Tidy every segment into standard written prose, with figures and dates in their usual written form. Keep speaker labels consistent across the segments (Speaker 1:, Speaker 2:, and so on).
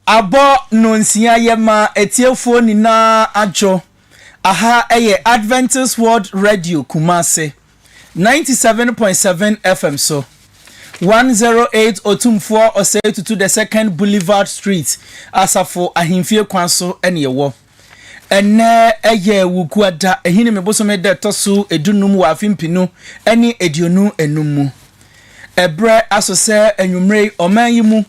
Speaker 1: Abo nonsia yema etiefo nina ajo. Aha eye Adventist World Radio Kumasi 97.7 FM so 108 Otumfo Osei Tutu the second Blvd Street asafo ahimfie kwanso ene yewo ene eye wukuada ehini mebosome de toso edunum wa afimpinu ene edionu enumu ebre asose enwumrei oman yimu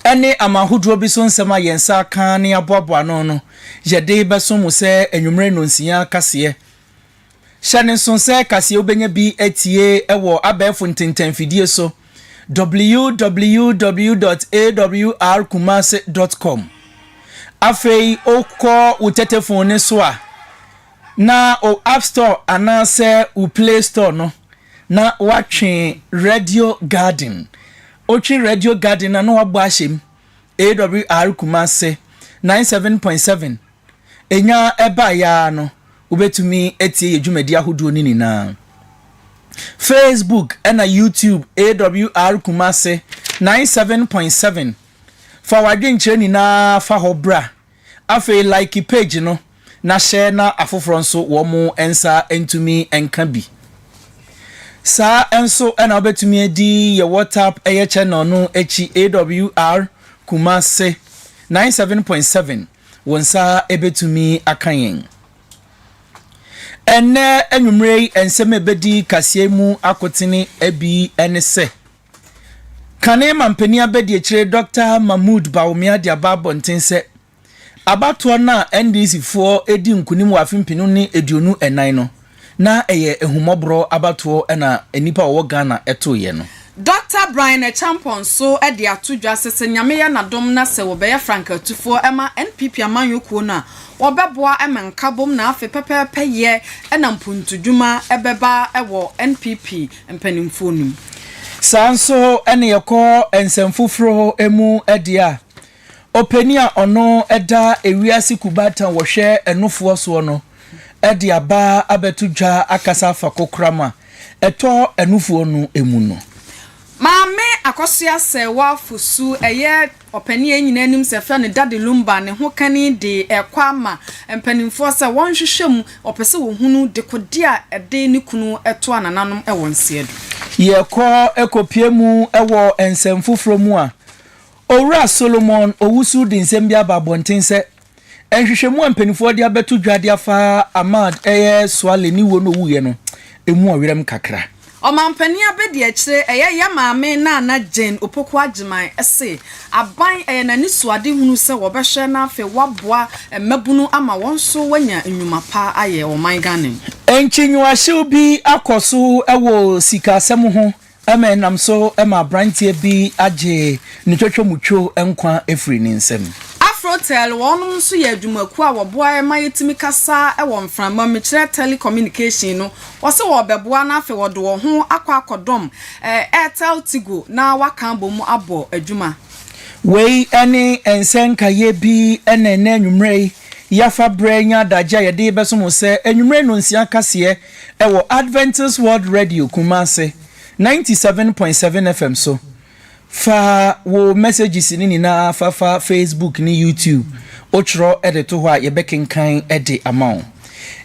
Speaker 1: ene amahudro bi so nsema yensa kan ne aboabo no yede beso mu se enwumrei no nsia kase Shane sonse kase obenya bi etie ewo abefo ntentenfidie so www.awrkumasi.com afei okọ utetefone so a na o App Store anase u Play Store no na watwe Radio Garden otwe Radio Garden na wabo ahyem Awr Kumasi 97.7 enya eba ya no ubetumi etie yedwumadi ahodo ni nina Facebook and YouTube Awr Kumasi 97.7 forward ncheni na fa hobra afi like page no na share na afoforo nso wo mu ensa entumi enka bi sa enso na obetumi edi ye WhatsApp eye channel no echi Awr Kumasi 97.7 wonsa ebetumi akayen ene enwumrei enseme bedi kasiemu akotene abi enese kane mampani abedi ekire Dr. Mahmood Bawumia dia babontense abato na NDC fo edi nkunim wa afimpinu ne eduonu enan no na eye ehumobro abato na enipa wo Ghana etoye no
Speaker 2: Dr. Brian Champon so e de atodwa sese nyame ya na dom na se wo be ya Frank Atufo ema NPP amanyokuo na wo beboa emenkabom na afe pepepe ye na mpuntudwuma ebeba ewo NPP mpanimfo nim
Speaker 1: sanso ene yeko ensemfofro emu edia openia ono eda ewiase kubata wo hwe enofo so no edia ba abetudwa akasa fakokrama eto enofo no emu no
Speaker 2: Maame akosia se wa fusu eye opani enyina anim se fa ne dade lumba ne ho kani de ekwama empanimfo se won hwehwem opese wo hunu de kodia ede ne kunu eto anananom e wonse do
Speaker 1: ye ko ekopiemu ewo ensemfofro mu a Owura Solomon owusu de nsembia babontense enhwehwemu empanimfo de abeto dwade afa Ahmad eye swale ni wo no wuye no emu owerem kakra
Speaker 2: Omampani abedi ekire eye ya maame na Jane opoku agiman ese aban eye na nisuade hunu se wo behwe na afi waboa mabunu ama wonso wanya enwuma pa aye oman Ghana
Speaker 1: enchinwahye bi akoso ewo sikasem ho amenam so ema brantie bi age ni twetwomutwo enkwa efri ni nsem
Speaker 2: Afrotel wonum nso ye adwumaku a woboa ema yetimi kasa e wo mframa mekire telecommunication no wose wo beboa na afi wodo wo ho akodom Airtel Tigo na waka bomu abo adwuma
Speaker 1: wei ene ensenka ye bi ene na nwumrei yafa brenya daja ye de beso mo se enwumrei no nsia kase e wo Adventist World Radio Kumasi 97.7 FM so fa wo messages ni na fa Facebook ni YouTube ochro edit ho a ye bekenkan ede amount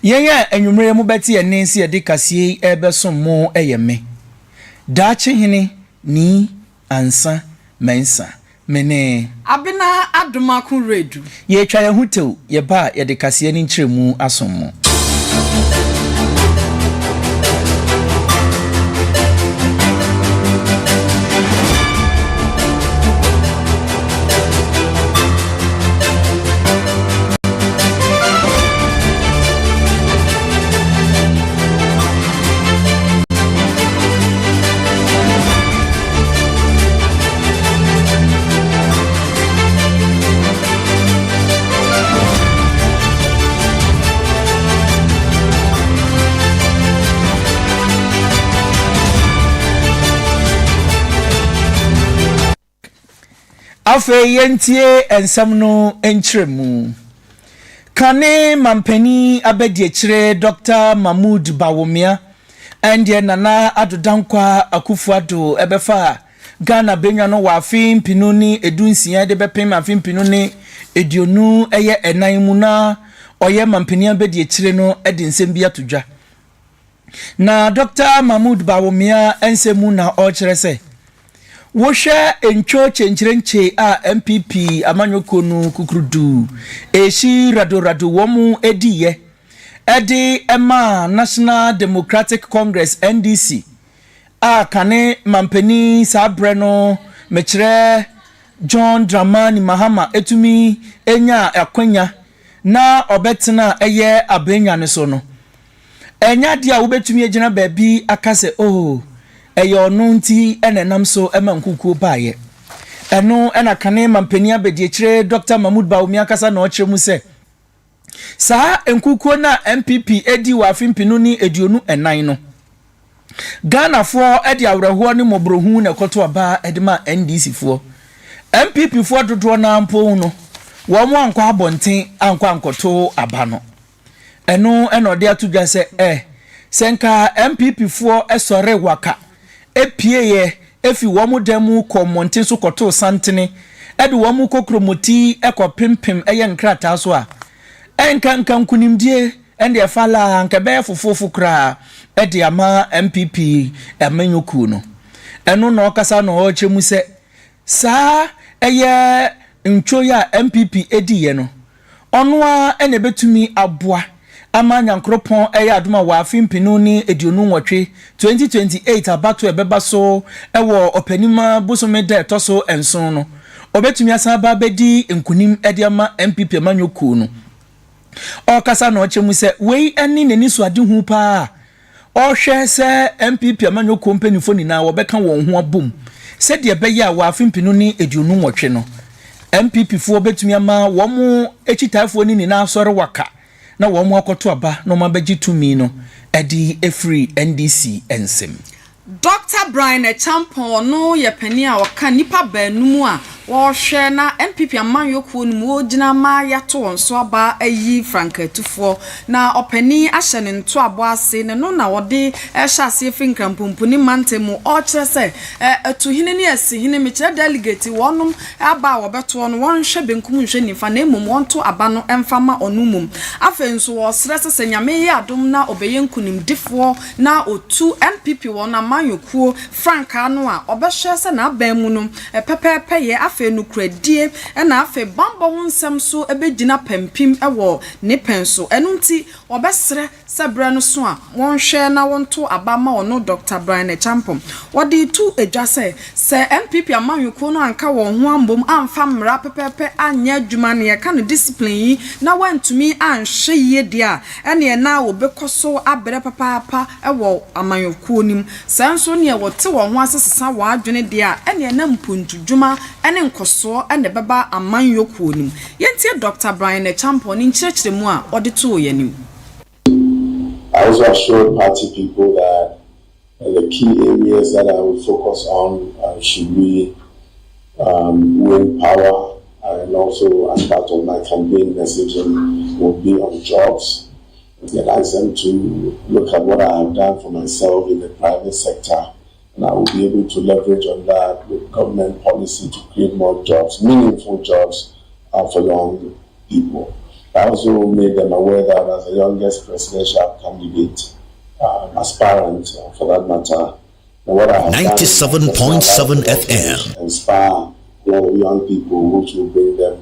Speaker 1: yenya enwumre mu beti enensi ede kase ebeso mo eyeme dachi hene ni ansa mensa mene
Speaker 2: abina adomaku redu
Speaker 1: ye twa ye hutew ye ba ye de kase ni nkyeremu asomo afe yentie ensam no enkyeremu kane mampani abedi ekire Dr. Mahmood Bawumia ende nana adodankwa akufuado ebefa Ghana benya no wa afin pinuni edunsia de bepem afin pinuni edionu eye enan mu na oye mampania be de kire no ede nsem bia todwa na Dr. Mahmoud Bawumia ensemu na o kire se wo hwe encho chenchirenche a MPP amanyoko no kukurudu eshi rado womu ediye edi ema National Democratic Congress NDC a kane mampani sabre no mekire John Dramani Mahama etumi enya akwanya na obetena eye abenya ne so no enya dia wo betumi agina baabi akase oh eyo no nti enenam so ema nkukuo baaye eno ena kane mampani abedi kire Dr. Mahmoud Bawumia kasa na o kire mu se sa nkukuo na MPP edi wa afimpinu ni eduonu enan no Ghana for edi awreho ni mobrohu na koto aba edima NDC for MPP for dodo na ampo no wo mo ankwa abonten ankwa ankoto aba no eno ode atudwa se senka MPP for esore waka epieye efi wo mo demu komonten so koto santene edi wo mo kokromoti ekopempem eye nkrata so a enkan kunimdie ende afala ankabe fufufu kra edi ama MPP emanyoku no eno no kasa no o chemu se sa eye nchoya MPP ediye no ono a ene betumi aboa ama nyankropon eye adoma wa afimpinu ni edionu nwotwe 2028 abato ebeba so ewo opanima bosomeda etoso enson no obetumi asaba bedi nkunim edi ama MPP emanyoku no o kasa no chemu se wei eni neni so ade hu pa o hwe se MPP amanyoku mpanifo ni na wo beka won ho abom se de beye a wa afimpinu ni edionu nwotwe no MPP fo betumi ama wo mu echitafo ni na asore waka na wo mu akoto aba no mabagi tumi no edi efree NDC ensem
Speaker 2: Dr. Brian Champon no ye pani a waka nipa baanum a wo hwe na MPP amanyoku no wo gina ma yato wonso aba ayi frankatufo na opani ahye ne nto abo ase ne no na wode ehye ase finkrampopuni mantemu o kire se atuhine ne asihine me kire delegate wonum aba wo beto no won hwe benkum hwe nifa na emum wonto aba no emfama onumum afenso wo srese se nyame ye adom na obeyenkunim difo na otu MPP wona amanyoku franka no a obehye se na abamu no pepepe ye afe nukradie na afe bambo wonsem so ebegina pempim ewo ne penso enu nti obesre sebre no so a wonhwe na wonto abama ono Dr. Brian Champon wodi tu edwase se MPP amanyoku no anka won ho ambom amfa mra pepepe anya adwuma ne ye ka no discipline yi na wantumi anhwe ye dia ene na obekoso abere papa ewo amanyoku nim sanso ne wote won ho asesesa wa adwene dia ene na mpuntudwuma ene nkoso ene beba amanyoku nim yentie Dr. Brian Champon ni nchirechire mu a odi to ye nim.
Speaker 3: I also assured party people that the key areas that I will focus on should be win power, and also as part of my campaign messaging will be on jobs. Then I ask them to look at what I have done for myself in the private sector, and I will be able to leverage on that with government policy to create more jobs, meaningful jobs for young people. I also made them aware that as the youngest presidential candidate, aspirant for that matter, what I have
Speaker 4: 97.7 FM
Speaker 3: inspire more young people, which will bring them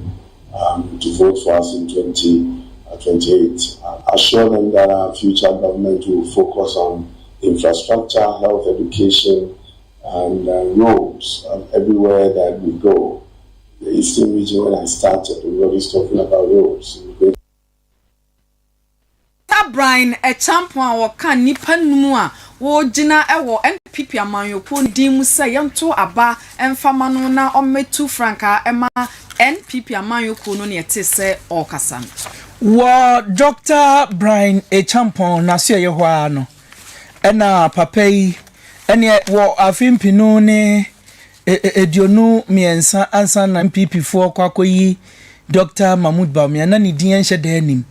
Speaker 3: to vote for us in 2028. Assure them that our future government will focus on infrastructure, health, education, and roads everywhere that we go. The Eastern region, when I started, we were always talking about roads.
Speaker 2: Brian Champon waka nipa numu a wo gina ewo MPP amanyoku dim se yento aba emfama no na ometu franka ema NPP amanyoku no ne yete okasa
Speaker 1: wo Dr. Brian Champon na so ye ho ano ena papai ene wo afimpinu ne edionu miensa ansa na MPP fo kwakoyi Dr. Mahmoud Bawumia na ne din enhye da anim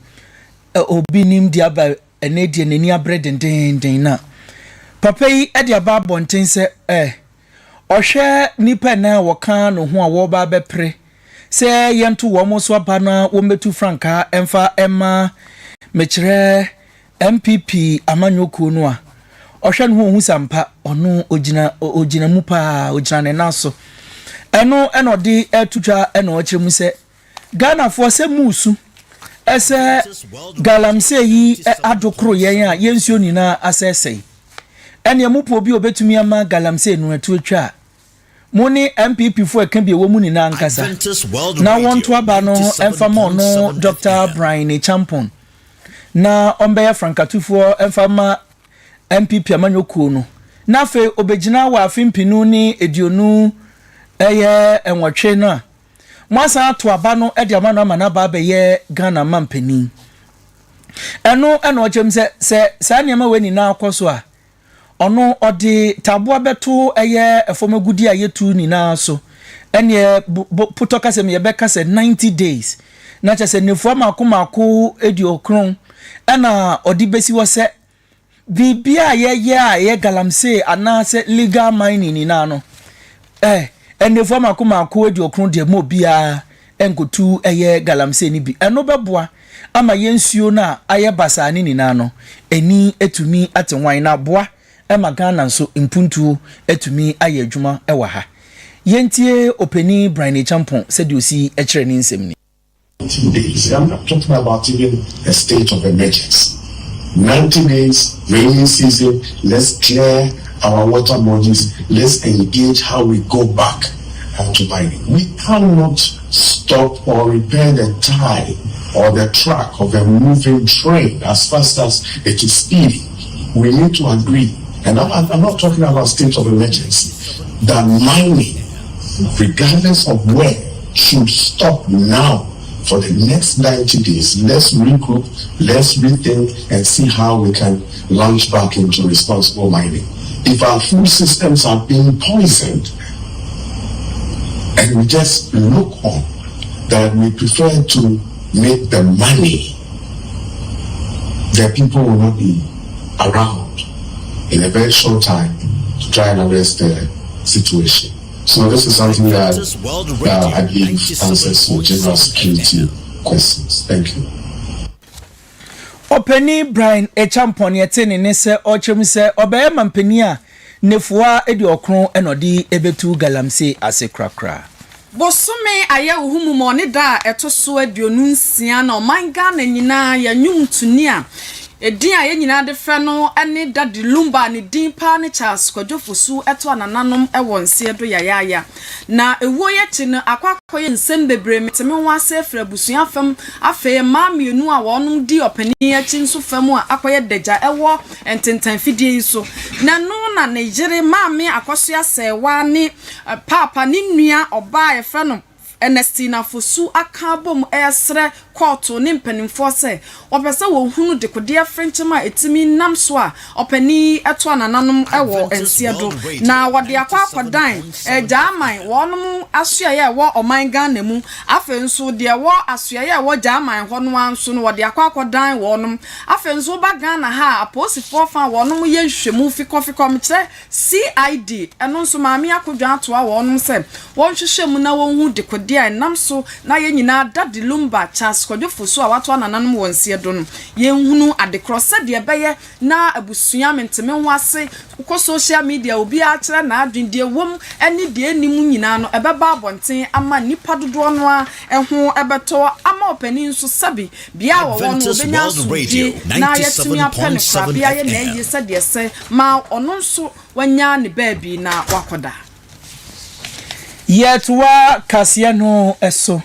Speaker 1: obi nim dia ba enedie nani abre den na papa yi e dia ba bonten se ohwe nipa na woka no ho a wo ba bepre se yento wo mo so aba na wo metu franka emfa emma mekire MPP amanyoku no a ohwe no hu sampa ono ogina mu pa ogina ne naso eno de etutwa eno okire mu se Ghana for se musu ese galamse yi adokro yen a yensuo nyina asese ene mupo bi obetumi ama galamse no atu atwa muni MPP fo eka bi wo mu nyina ankasa na wonto aba no emfama no Dr. Brian Champon na ombeya frankatufo emfama MPP amanyoku no na fe obegina wa afimpinu ni edionu eye enwotwe no Mwasa to aba no e de amano amana ba be ye Ghana mampani eno ochem se sa niam we ni na akoso a ono ode tabo beto eye efomagudi ayetu ni na so ene putoka se me be ka se 90 days na cha se nefu makomako edi okron ena ode besi wo se bibia ye galamse ana se legal mining ni na no nefu makomako edi okron de mo bia enkotu eye galamse ni bi eno beboa ama yensuo na aye basani ni na no eni etumi atenwan na boa ema Ghana nso impuntu etumi aye adwuma ewa ha yentie openi Brian Champon said you see a training nsem
Speaker 3: days. I'm not talking about even a state of emergency. 90 days, rainy season, let's clear our water bodies, let's engage how we go back to mining. We cannot stop or repair the tie or the track of a moving train as fast as it is speeding. We need to agree, and I'm not talking about state of emergency, that mining, regardless of where, should stop now for the next 90 days. Let's regroup, let's rethink, and see how we can launch back into responsible mining. If our food systems are being poisoned, and we just look on, that we prefer to make the money, the people will not be around in a very short time to try and arrest the situation. So this is something that I believe answers to general security questions. Thank you.
Speaker 1: Openi Brian Champon yetene ne se ochem se obeye mampani a nefuwa edi okron enodi ebetu galamse ase krakra.
Speaker 2: Bosome aye uhumu mo ne da etoso aduonu nsia na omanga na nyina ya nwumtuni a edin aye nyina de fe no ene dadi lumba ne din pa ne Charles Kwadwofosu eto anananom ewo nse do yayaya na ewo ye chi no akwakoye nsem bebre meteme ho ase fra busua fam afe ma mienu a wonum di opani achi nso fam a akoye deja ewo ententan fidie so na no na Nigeria ma me akoso asewa ne papa ne nua oba ye fra no Ernestina Fosu akabom esre koto ne mpanimfo se opese wo hunu dekodia frenchema etimi namso a opani eto anananom ewo ensedo na wode akwakodan jaman wonum asuaye wo oman Ghana mu afe nso de wo asuaye wo jaman hono anso no wode akwakodan wonum afe nso ba Ghana ha aposifo fa wonum ye nhwemu fikofiko mkire CID eno nso maami akodwa ato a wonum se won hwehwemu na won hu dekodia namso na ye nyina dadi lumba Charles Kwadwofosu a wato anananom wonse do no ye nhunu adekrose de beye na abusua menteme ho ase ko social media obi a kire na adwendie wom eni de enim nyina no ebeba abonten ama nipa dodo no a eho ebeto ama opani nso sabi bia wo no obenya sudi na yetumi apene kwa bia ye na ye se de se ma ono nso wanya ne baabi na wakoda
Speaker 1: Yetwa kasia no eso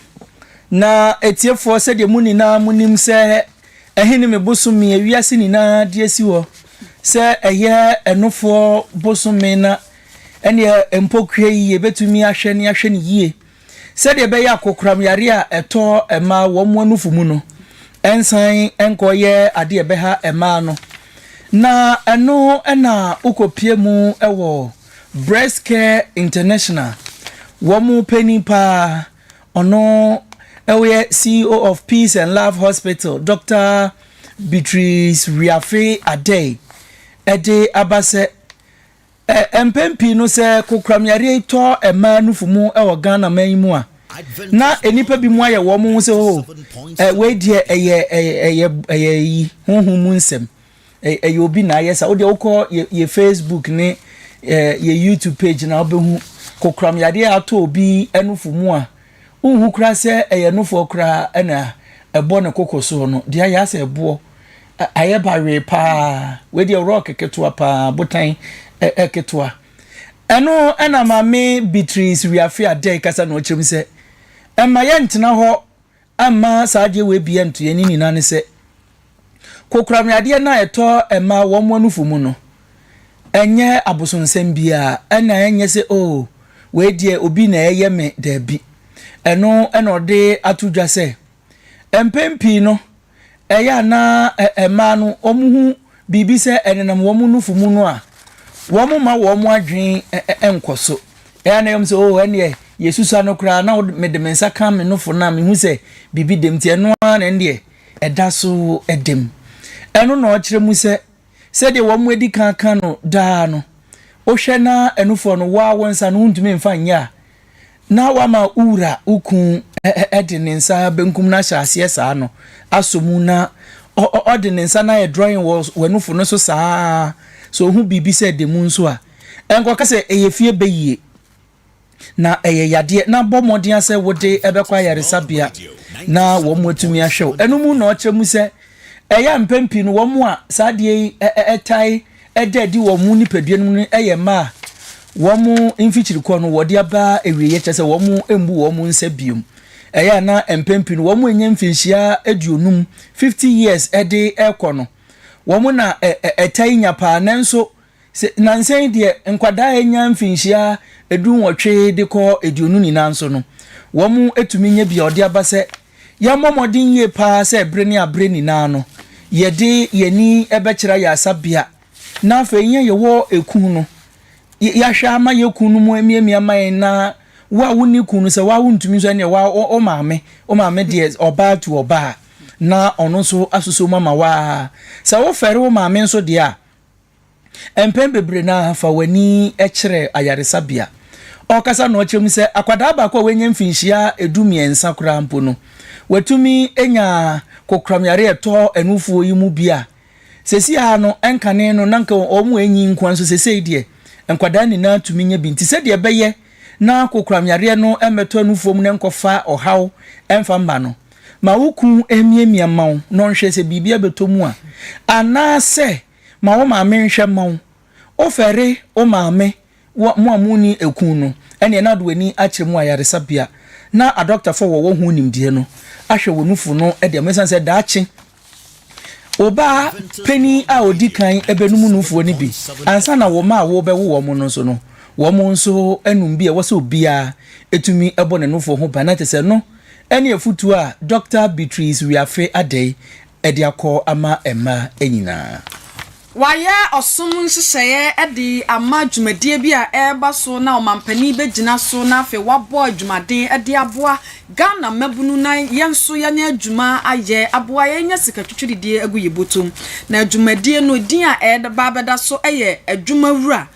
Speaker 1: na etiefo se de munina munim se ehini me bosumi awiase nina de asi wo se eye enofo bosumi na ene empokwe yi betumi ahwe ne yie se de be ya kokram yare a eto ema wo mu anufu mu no ensan enkoye ade ebe ha ema no na eno na ukopie mu ewo Breast Care International Womu penny pa ono ewe CEO of Peace and Love Hospital Dr. Beatrice Riafe Ade Ede abase empempi no se kokramyare to ema nufumu e wo Ghana manimu a na enipa bi mu aye wo mu se ho we die eye honhum nsem eye obi na aye sa wo de wo ye Facebook ne ye YouTube page na obehu kokramyare ato obi enufumu a unhu kra se eye nufo kra na ebo ne kokoso no dia ya se ebo aye bare pa we de rock ketua pa botan ketua eno ena mame Beatrice wiafe ade kasa no chim se emma ye ntena ho amma saade we bia nto ye ni na ne se kokramyade na eto emma wo mo anufumu no enye abosonsem bia ena enye se we die obi na eye me da bi eno ode atudwa se empempi no eya na ema no omuhu bibi se enenam wo mu nufumu no a wo mu ma wo mu adwen enkoso eya na yom se ene yesusa no kra na me de mensa kan me nufo na me hu se bibi dem tie no na ende eda so edem eno na o kire mu se de wo mu edi kan no da no o hwe na enufo no wa wonsa no ntumi mfa nya na wa ma ura ukun edinensa benkum na hyase saa no asomu na ordinance na drawing was wenufo no so saa so hu bibi se de mu nso a enko ka se eyefie beyie na yade na bomodin ase wode ebekwa yaresabia na wo mu atumi ahwew enumu na oche mu se eya mpempi no wo mu a saade etai edadi wo mu nipadua no eye ma wo mu infichiri ko no wode aba ewiye chese wo mu embu wo mu nsa biom eya na empempi no wo mu enye mfinhia aduonum 50 years ede ekono wo mu na etai nyapa nanso nansen de enkwada enya mfinhia edun wotwe de ko eduonu ni nanso no wo mu etumi nya bia ode aba se ya momodin ye pa se breni abreni na no ye de yeni ebekira ya sabia na fa nya ye wo ekun no ya hwa ama ye kun no mu emiemia man na wa woni kunu se wa wuntumi so ne wa o maame de oba to oba na ono so asuso mama wa sa wo fere wo maame nso de a empem bebre na fa wani ekire ayaresabia okasa no chem se akwada ba ko wenye mfinhia edumiensa kura mpo no watumi enya kokramyare eto enufuo yi mu bia sesi ha no enkane no nanka omu enyi nkwan so sesi de enkwada ni na tumi nya binti se de beye na kokramyare no emeto enufuo mu nenkofa ohaw emfa mba no ma wuku emiemia mawo no nhwe se bibia betomu a ana se ma wo maame nhwe mawo ofere o maame mo amuni ekun no ene na do ani akiremu ayaresabia na a doctor for wo hu nimdie no ahwe wonufu no e de mesan se daachi oba peni a odikan ebenum nufu ni bi ansa na wo ma wo be wo mo no so no wo mo nso enum bi e wo se obia etumi ebo ne nufu ho banate se no ene efutu a Dr. Beatrice wiafe adey e de akọ ama ema enyina
Speaker 2: Waya osum nhyehyeye edi ama dwumadie bi a eba so na omampani begina so na afi wabo adwumaden edi aboa Ghana mabunu na yenso yanya adwuma aye aboa yenya sikatwitwidie agu yebotom na adwumadie no din a eba beda so eye adwumawura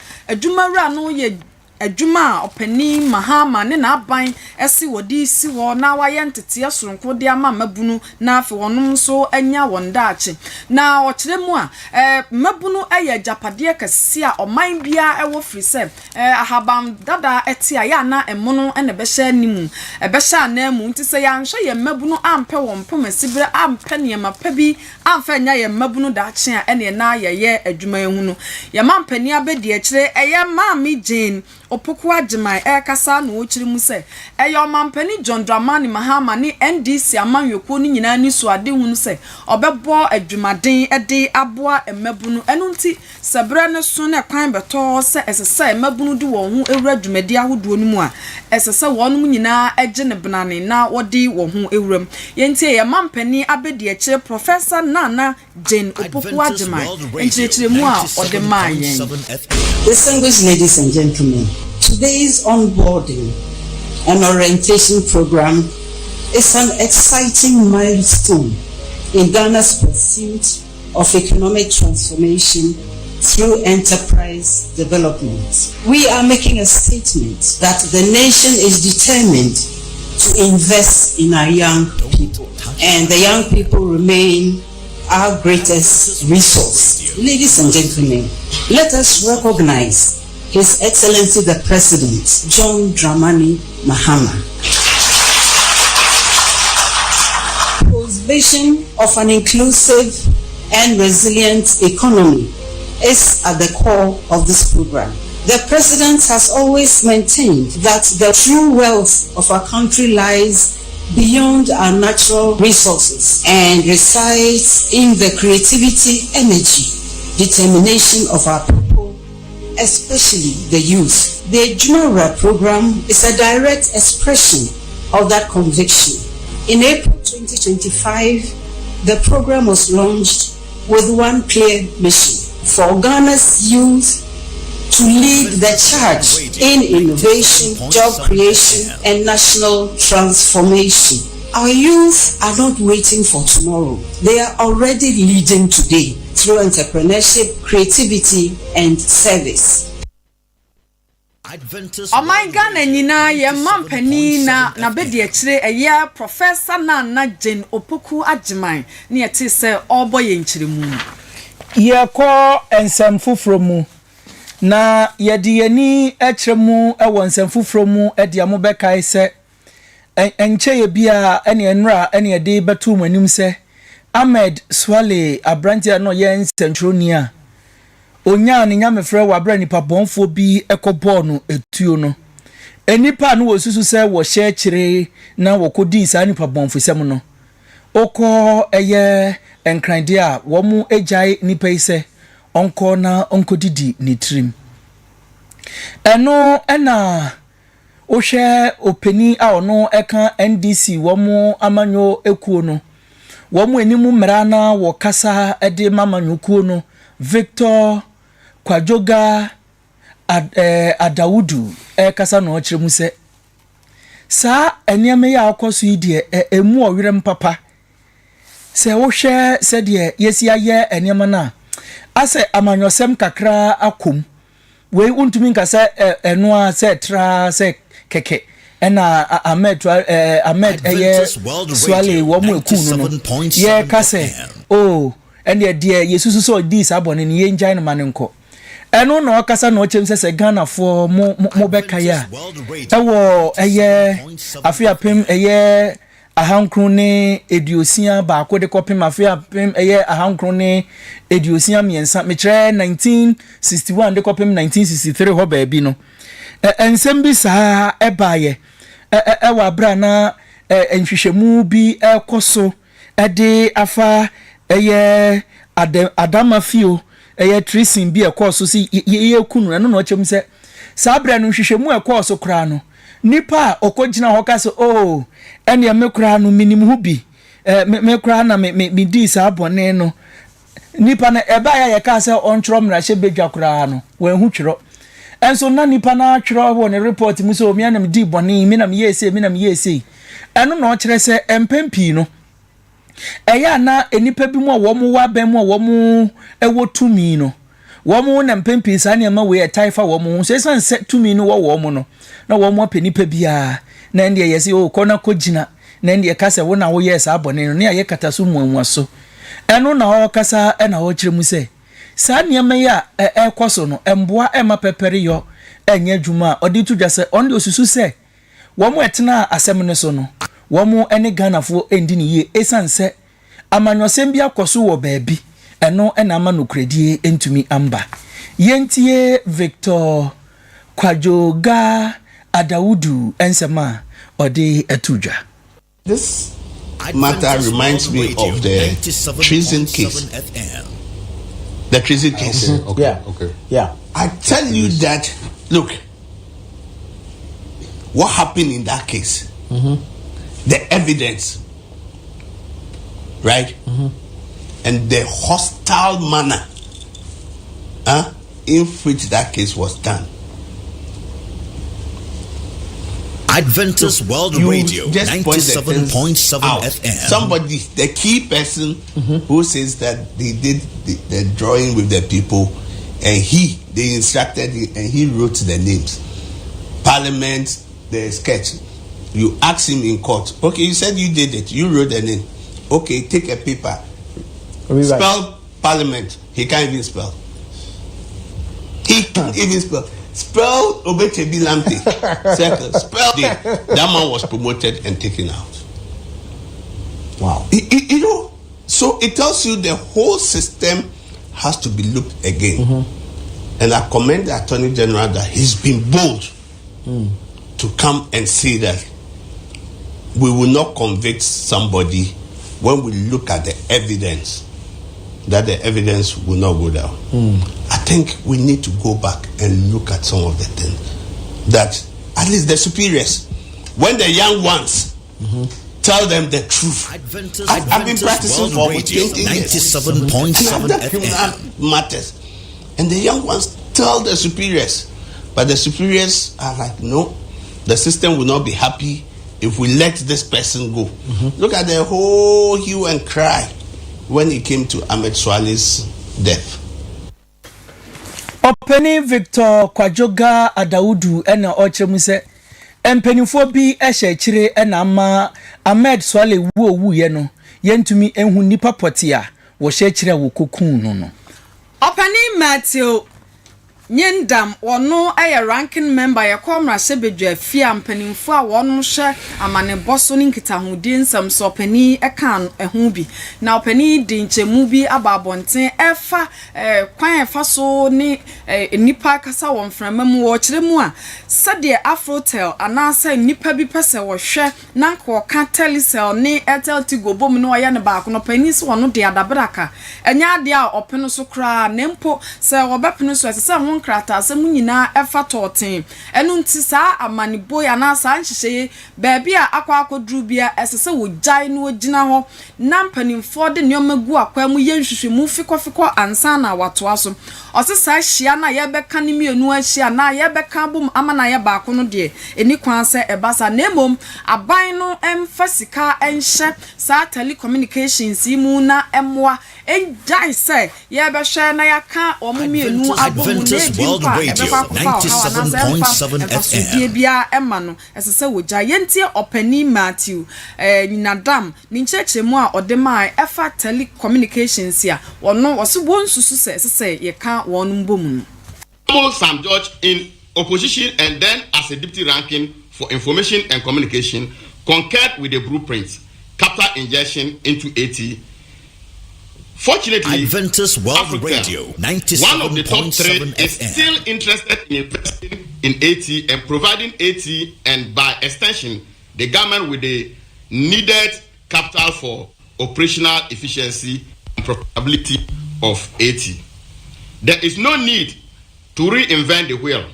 Speaker 2: no ye adwuma opani mahama ne na aban esi wodi si wo na waye ntete asoronko de ama mabunu na afi wonum so anya wondaache na okiremu a mabunu aya japade kase a oman bia ewo frise ahaban dada etia ya na emono ene behya nimu behya na mu ntise ya nhwe ye mabunu ampe won pomasibre ampe ne mapabi amfa nya ye mabunu daache a ene na ye adwuma ehunu ye mampani abedi akire eye maami Jane opoku agimai kasa na ochiri mu se eyo mampani John Dramani Mahama ni NDC amanweko ni nyina ni so ade hunu se obebo adwumaden ede aboa emabunu enu nti sebre ne so na kwan beto se esese emabunu de won hu ewura adwumadi ahodo no mu a esese wonum nyina ege ne benane na wodi won hu ewuram yenti ye mampani abedi akire Professor Nana Jane opoku agimai enchire mu a ode mayen.
Speaker 5: Distinguished ladies and gentlemen, today's onboarding and orientation program is an exciting milestone in Ghana's pursuit of economic transformation through enterprise development. We are making a statement that the nation is determined to invest in our young people, and the young people remain our greatest resource. Ladies and gentlemen, let us recognize His Excellency the President, John Dramani Mahama, whose vision of an inclusive and resilient economy is at the core of this program. The President has always maintained that the true wealth of our country lies beyond our natural resources and resides in the creativity, energy, determination of our people, especially the youth. The Jumara program is a direct expression of that conviction. In April 2025, the program was launched with one clear mission: for Ghana's youth to lead the charge in innovation, job creation, and national transformation. Our youth are not waiting for tomorrow. They are already leading today through entrepreneurship, creativity, and service.
Speaker 2: Oh my God, Nina, your mom penina, na bedi achire a year Professor Nana Jane Opoku Ajimai, near Tisse or boy in Chirimu.
Speaker 1: Ye call and some fufromu. Na yɛde ani akyerɛmu ɛwɔ nsɛmfoforo mu ɛde amobɛkae sɛ ɛnkyɛ yɛ bia ɛne ɛnra ɛne yɛde bɛto mu anim sɛ Ahmed Swale abrantia no yɛ nsɛntwerɛni a onya ne nyamefrɛ wɔ abra nipa bɔnfo bi ɛkɔbɔɔ no etuo no enipa no wɔ susu sɛ wɔ hyɛ kyerɛ na wɔkɔdi saa nipa bɔnfo sɛm no okɔ ɛyɛ enkrande a wɔn agyae nipa yi sɛ onko na onko didi ni trim eno ena ohwe openi a ono eka NDC womo amanyo ekuo no womo enimu mmara na wo kasa ede mamanyo kuo no Victor Kwajoga Adawudu kasa no kyeremu se sa eniame ya akoso yi de emu owirem papa se wohwe se de yesi aye eniama na ase amanyosem kakra akom we untumi nka se eno a se tra se keke ena Ahmed eye Swale wo mu eku no ye ka se oh ene de yesusu so dis abone ne ye ngyan no manenko eno na okasa na ochem se Ghana for mo beka ya ewo eye afiapem eye ahankron ne ediosia ba akode kopem afiapem eye ahankron ne ediosia miensa metre 1961 de kopem 1963 ho ba bi no ensem bi saa ebaye ewa bra na enhwehwemu bi ekoso ede afa eye adamafio eye tracing bi ekoso si ye kunu no no chem se saa bra no nhwehwemu ekoso kra no nipa okogina hoka so oh ene me kra no minim hu bi me kra na me di saa bone no nipa na eba ya ka se ontro mra hye bedwa kra no wan hu twiro enso na nipa na twiro wo ne report mu so me na me di bone me na me yese eno no kire se empempi no eya na enipa bi mu wo mu wa ban mu wo mu ewo tumi no wo mu na mpempi sa ne ma we taifa wo mu so esan set tumi no wo mu no na wo mu apenipa bia na ndie yesi o kona kogina na ndie kasa wo na wo yes abone no ne aye kataso muamua so eno na ho kasa na ho kire mu se sa ne ma ya ekoso no emboa ema pepere yo enya dwuma odi tudwa se onde osusu se wo mu etena asem ne so no wo mu ene Ghanafo endi ne ye esan se amanyosem bia koso wo baabi eno ena ama no kredie entumi amba yentie Victor Kwajoga Adawudu ensema ode etudwa.
Speaker 6: This matter reminds me of the treason case. The treason case. Yeah. I tell you that, look, what happened in that case, the evidence, right? And the hostile manner in which that case was done.
Speaker 4: Adventist World Radio 97.7 FM.
Speaker 6: Somebody, the key person who says that they did the drawing with the people and they instructed him, and he wrote the names. Parliament, the sketch. You ask him in court. Okay, you said you did it. You wrote the name. Okay, take a paper. Spell Parliament. He can't even spell. He can't even spell. Spell Obetebi Lamte. Circle. Spell it. That man was promoted and taken out.
Speaker 7: Wow.
Speaker 6: You know, so it tells you the whole system has to be looked again. Mm-hmm. And I commend the Attorney General that he's been bold to come and say that we will not convict somebody when we look at the evidence, that the evidence will not go down. I think we need to go back and look at some of the things that at least the superiors, when the young ones tell them the truth. I've been practicing for over 20 years. 97.7 FM matters. And the young ones tell the superiors, but the superiors are like, no, the system will not be happy if we let this person go. Look at the whole hue and cry when it came to Ahmed Swale's death.
Speaker 1: Openi Victor Kwajoga Adaudu ena ochemuse empenifo bi ehye kire ena ama Ahmed Swale wo ye no yentumi enhu nipa potia wo hye kire wo kokun no.
Speaker 2: Openi Matthew Nyendam wono aye ranking member ye komra sebedwa fia mpanimfo a wono hye amane boso ni nkitahudi nsam so openi ekan ehu bi na openi dinchemu bi ababonten efa kwan efa so ni nipa kasa won framamu wo kiremu a sade Afrotel anasa nipa bi pese wo hwe na ko ka telecel ni Airtel Tigo bom no ye ne ba ko no openi so wono de adabraka enya ade a openo so kra nempo se wo bepeno so se krata asemu nyina efa toten enu nti saa amani boy anasa nhihye baabi a akwadru bia esese wo jai no ogina ho na mpanimfo de nneomagu akwamu yenhwehwemu fikofiko ansa na watoa so osesa hia na ye beka ne mienu ahia na ye beka bom amana ye ba ko no de eni kwan se ebasa nemom aban no emfasika enhye saa telecommunications mu na emwa enjai se ye be hwe na yaka omumienu abomu
Speaker 4: World Radio 97.7 FM.
Speaker 2: Bia emano esese woja yentie openi Matthew Ninadam ninchechemu a odema efa telecommunications ya wono wosubon susu se ye ka wonu mbom.
Speaker 8: Sam George in opposition and then as a deputy ranking for information and communication concurred with the blueprint capital injection into AT. Fortunately,
Speaker 4: Adventist World
Speaker 8: Africa,
Speaker 4: Radio 97.7
Speaker 8: one of the top three is
Speaker 4: FM.
Speaker 8: still interested in investing in AT and providing AT and by extension the government with the needed capital for operational efficiency and profitability of AT. There is no need to reinvent the wheel.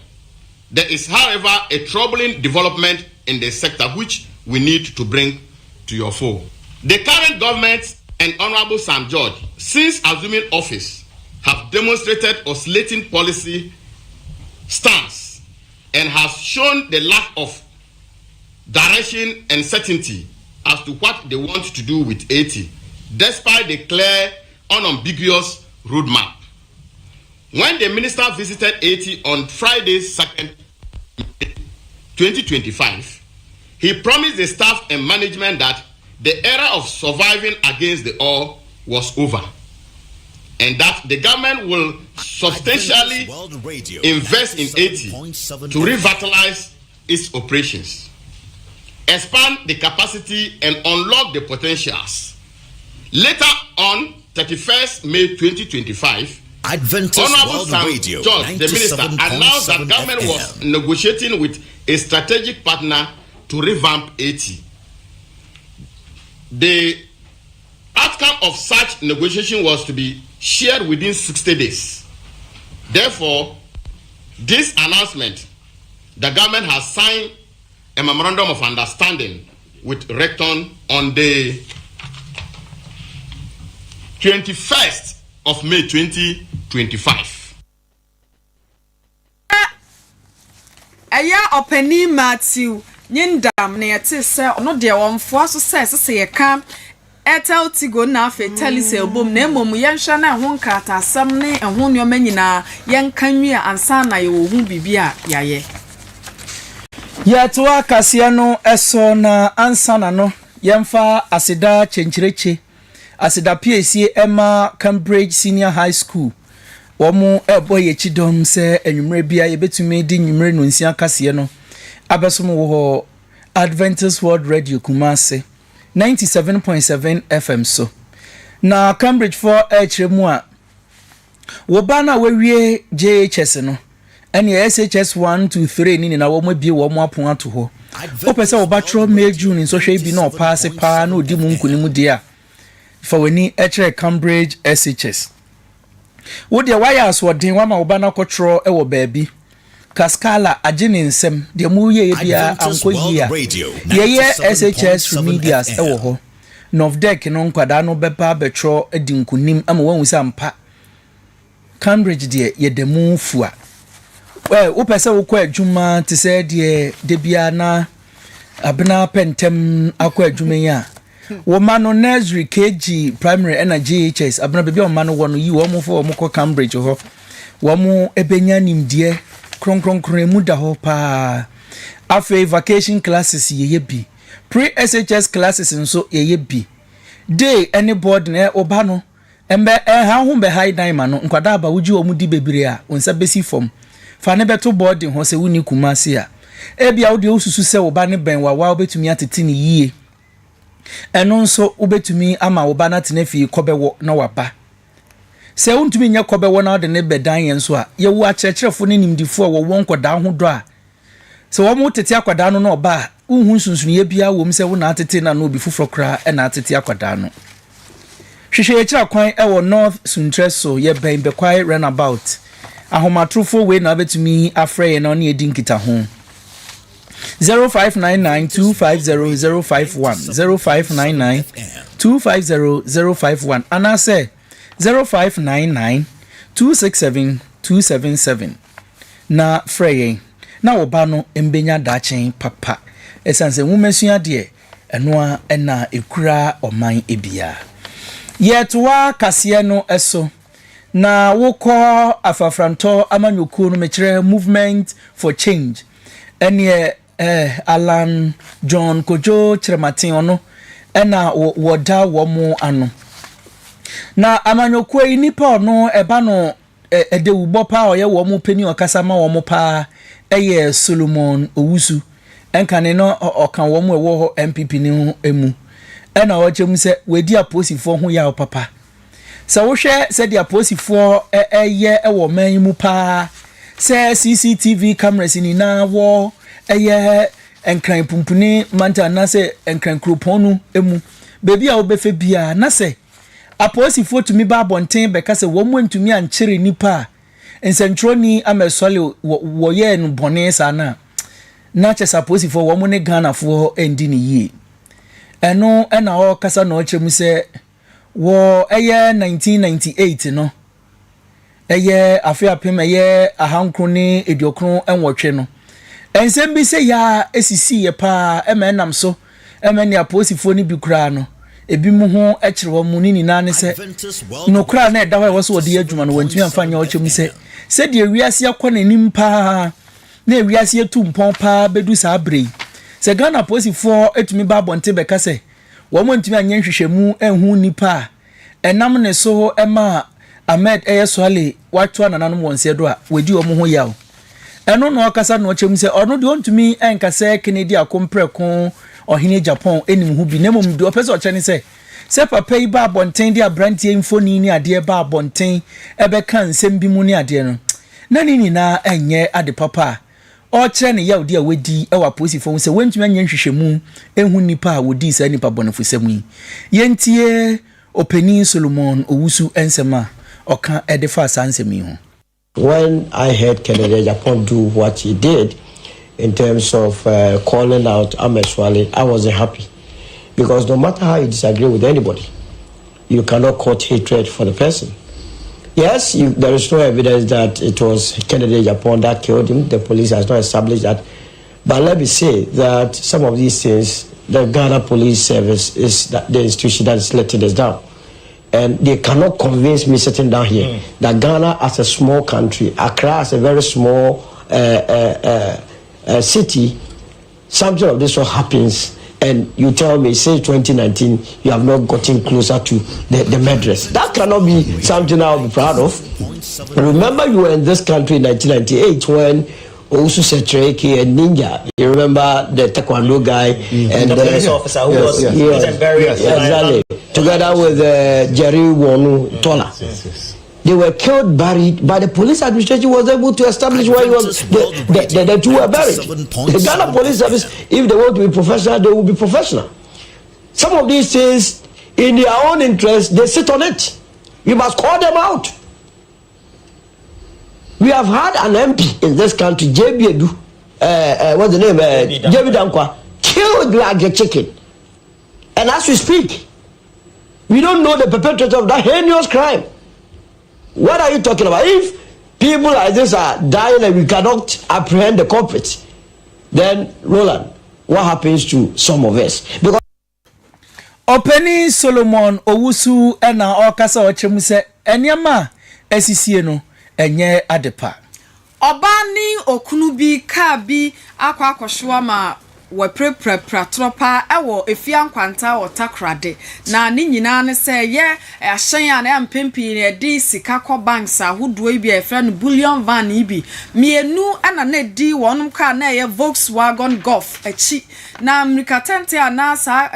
Speaker 8: There is, however, a troubling development in the sector which we need to bring to your fore. The current government and Honorable Sam George, since assuming office, have demonstrated oscillating policy stance and has shown the lack of direction and certainty as to what they want to do with AT, despite the clear, unambiguous roadmap. When the minister visited AT on Friday, 2nd May 2025, he promised the staff and management that the era of surviving against the all was over, and that the government will substantially invest in AT to revitalize its operations, expand the capacity, and unlock the potentials. Later on, 31st May 2025, Honorable Sam
Speaker 4: Radio,
Speaker 8: George, the minister, announced that government was negotiating with a strategic partner to revamp AT. The outcome of such negotiation was to be shared within 60 days. Therefore, this announcement, the government has signed a memorandum of understanding with Recton on the 21st of May 2025.
Speaker 2: Aya openi Matthew Nyendam na yete se ono de wonfo aso se ye ka Etel Tigo na fe telise obom na emom yenhwa na ho nkata asam ne ho nyoma nyina yenkanwi ansa na ye wo hu bibia yaye.
Speaker 1: Yetwa kasia no eso na ansa na no yemfa aseda chenchireche aseda PAC Emma Cambridge Senior High School. Womu ebo ye chidom se enwumre bia ye betumi di nwumre no nsia kasie no abesom wo Adventist World Radio Kumasi 97.7 FM so. Na Cambridge for hremu a wo ba na wewie JHS no ene SHS 1 2 3 ni na wo mabie wo mo apon ato ho. O pese wo ba tro May June so hwe bi na o pass pa na odi mu nkunimu dia for weni hr Cambridge SHS. Wo de wires wo den wa ma wo ba na kotro e wo baabi Kaskala agene nsem de mu ye bia anko yia ye SHS remedials e wo ho Novdek no nkwada no beba betro edinkunim ama wanwu sampa Cambridge de ye de mu fua wo pese wo kwa adwuma te se de bia na abena pentem akwa adwuma ya wo ma no nursery KG primary energy GHS abena bebia wo ma no wo no yi wo mo fo wo mo ko Cambridge ho wo mo ebenya nimdie kronkronkron mu da ho pa afei vacation classes ye bi pre SHS classes nso ye bi day any board na oba no embe ha ho be high dime no nkwada aba wuji o mu di bebire a onsa besi form fa ne beto boarding ho se wuni Kumasi a ebia wo de osusu se oba ne ben wa obetumi atete ne yie eno nso obetumi ama oba na tenafi kobewo na waba se untumi nya kobewo na de ne bedan yen so a ye wo akyerkyerefo ne nimdifo wo won koda ho do a se wo mo tete akwada no na oba unhu sunsun ye bia wo mse wo na atete na no obi fufro kra e na atete akwada no hwehwe ye kira kwan e wo North Suntreso ye ben be kwai runabout ahomatrofo we na betumi afre ye na ne edi nkita ho 0599250051 0599250051 ana say 0599267277 na frey na oba no embenya dachen papa esanse nwumesua de eno a na ekura oman ebia yetwa kase no eso na wokọ afafranto amanyoku no mekire movement for change ene Alan John Kojo Chirematin ono ena woda womo ano na amanyoku yi nipa ono eba no edewubo pa oye womo peni okasa ma womo pa eye Solomon Owusu enkane no okan womo ewo ho MPP ni emu ena wochem se wedi aposifo ho ya papa se wo hwe se di aposifo eye ewo man mu pa se CCTV cameras ni na wo eye enkran pumpuni manta na se enkran kroponu emu bebi a obefe bia na se aposifo tumi ba bonten beka se wo mu ntumi ankyere nipa ensentroni amesole wo ye no bone sana na che aposifo wo mu ne Ghana fo endi ni yi eno ena o kasa na o chemu se wo eye 1998 no eye afiapem eye ahankro ni ediokron enwotwe no ensem bi se ya esisi ye pa emenam so emeni aposifo ni bi kura no ebi mu ho ekire wo mu ni na ne se no kura na edawa wo so wo de adwuma no wantumi amfanya o chem se de wiase akọ nanim pa na wiase etu mpon pa bedu sa brei se Ghana aposifo etumi ba bonte beka se wo mo ntumi anya hwehwemu enhu nipa enam ne so ema Ahmed Eyeswale watu anananu wonse do a wedi o mo ho yawo eno no okasa no chem se ono de ontumi enkase Kennedy akompreko ohine Japan enim hu bi nemom de opese o chene se papa yi ba bonten de abrantie mfoni ni ade ba bonten ebe kan nsem bi mu ni ade no na ni na enye ade papa o chere ne yawo de a wedi ewa posifo se wentumi anya hwehwemu enhu nipa a wodi sa nipa bonefo semu yentie openi Solomon Owusu ensema oka edefa sansemi ho.
Speaker 7: When I heard Kennedy Japan do what he did in terms of calling out Ameswale, I wasn't happy. Because no matter how you disagree with anybody, you cannot court hatred for the person. Yes, there is no evidence that it was Kennedy Japan that killed him. The police has not established that. But let me say that some of these things, the Ghana Police Service is the institution that is letting us down. And they cannot convince me sitting down here that Ghana as a small country, Accra as a very small city, something of this sort happens, and you tell me, say 2019, you have not gotten closer to the murderers. That cannot be something I'll be proud of. Remember, you were in this country in 1998 when also Setreki and Ninja. You remember the Taekwondo guy and the police officer who was very exactly together with Jerry Wonu Tola. They were killed, buried, but the police administration was able to establish where he was. The two were buried. The Ghana Police Service, if they want to be professional, they will be professional. Some of these things, in their own interest, they sit on it. We must call them out. We have had an MP in this country, JB Edu, what's the name? JB Dankwa, killed like a chicken. And as we speak, we don't know the perpetrator of that heinous crime. What are you talking about? If people like this are dying and we cannot apprehend the culprits, then Roland, what happens to some of us? Because
Speaker 1: Openi Solomon Owusu ena okasa ochemu se enyama esisie no enye adepa.
Speaker 2: Obani okunu bi ka bi akwa akohwa ma waprepra tropa ewo efian kwanta otakrade na ni nyina ne se ye ahyen a na mpempi ne di sika ko banks ahodo bi e fra no bullion van ibi mienu ana na di wonum ka na ye Volkswagen Golf echi na America tente ana sa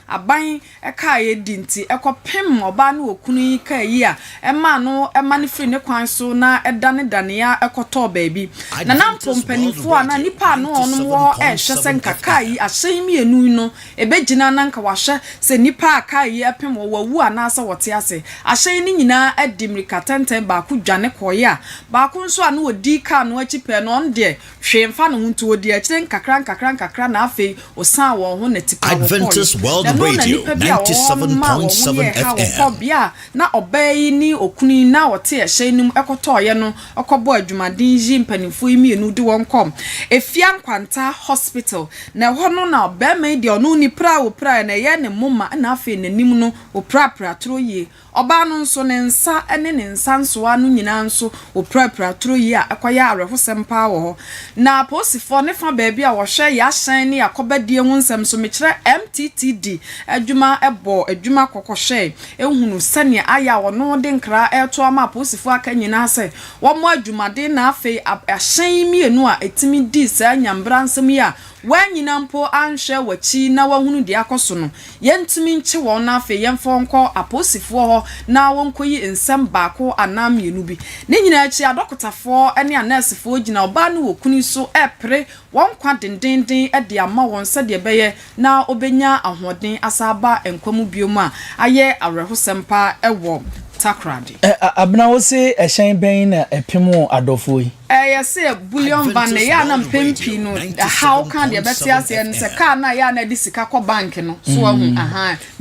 Speaker 2: aban ka ye di nti ekopem oba na okunu yi ka yi a ema no ema ne free ne kwan so na edane ya ekoto baabi na nampompanifo ana nipa no onum wo hwesenka kai ahyen mienu no ebegina nanka wahye se nipa kai epem wawu anasa wote ase ahyen ni nyina adimrika tenten ba ku dwane koye ba ku nso ana odi ka no achipe no onde hwemfa no huntu odi akire nkakra na afei osan wo ho na tipa wo
Speaker 4: Adventist World Radio 97.7 FM
Speaker 2: bia na obai ni okuni na wote ahyen nim ekotoye no okobo adwumaden yi mpanifo yi mienu de won kom efian kwanta hospital na hono na obema di onu ni pra na ye ne moma na afi nanim no opra troye oba no nso ne nsa ene ne nsa nso anu nyina nso opra troye a akoya arehosem wo na posifo ne fa baabi a wo hwe ya hyen ne yakobadie hu nsem so mekire MTTD adwuma adwuma kokohwe ehunu sane aya wono de nkra eto ama posifo aka nyina ase wo mo adwumade na afi ahyen mienu a etimi di sa nyambra nsem ya wanyina mpo anhwe wachi na wahunu de akoso no yentimi nche won na afi yemfo nko aposifo ho na wonkoyi nsem baako anamienu bi ne nyina achi adokotafo ene anesefo gina oba no wokuni so epre wonkwa dendenden de ama won se de beye na obenya ahoden asaba enkwam biom a aye arehosempa ewo takrade
Speaker 1: abna wo se ehyen ben na epemo adofo yi
Speaker 2: yes bullion van ya na mpempi no how can the best ya se ka na ya na di sika ko bank no so ahu